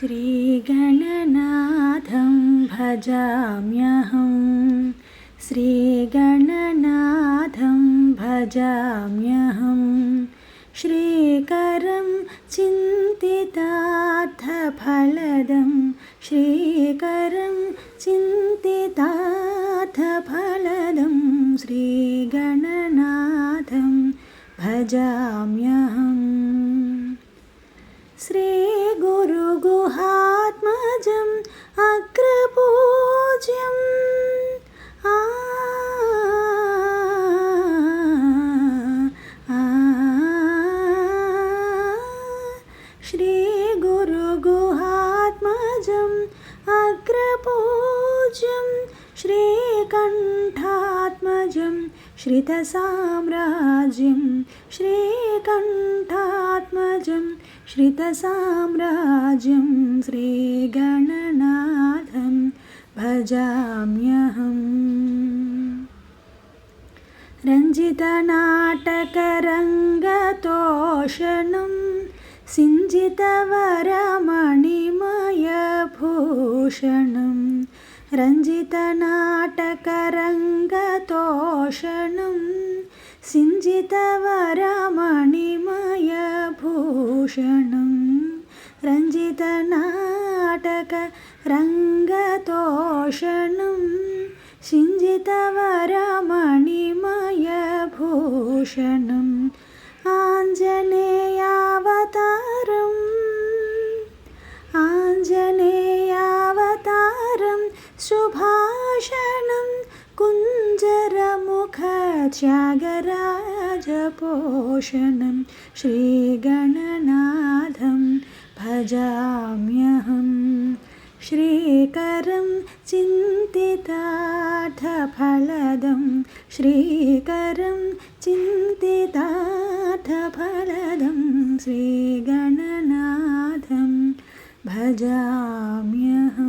श्रीगणनाथं भजाम्यहं श्रीगणनाथं भजाम्यहं श्रीकरं चिन्तितार्थफलदं श्रीकरं चिन्तितार्थफलदं श्रीगणनाथं भजाम्यहम् श्रीगुरुगुहात्मजम् अग्रपूज्यम् श्रीगुरुगुहात्मजम् अग्रपूज्यं श्रीकण्ठात्मजं श्रितसाम्राज्यं श्रीकण्ठात्मजं श्रितसाम्राज्यं श्रीगणनाथं भजाम्यहम् रञ्जितनाटकरङ्गतोषणं सिञ्जितवरमणिमयभूषणं रञ्जितनाटकरङ्गतोषणं सिञ्जितवरमणिमयभूषणं रञ्जितनाटकरङ्गतोषणं सिञ्जितवरमणिमयभूषणम् आञ्जनेयावतारं सुभाषणं कुञ्जरमुखत्यागराजपोषणं श्रीगणनाथं भजाम्यहम् श्रीकरं चिन्तितार्थफलदं श्रीकरं चिन्तितार्थफलदं श्रीगणनाथं भजाम्यहम्।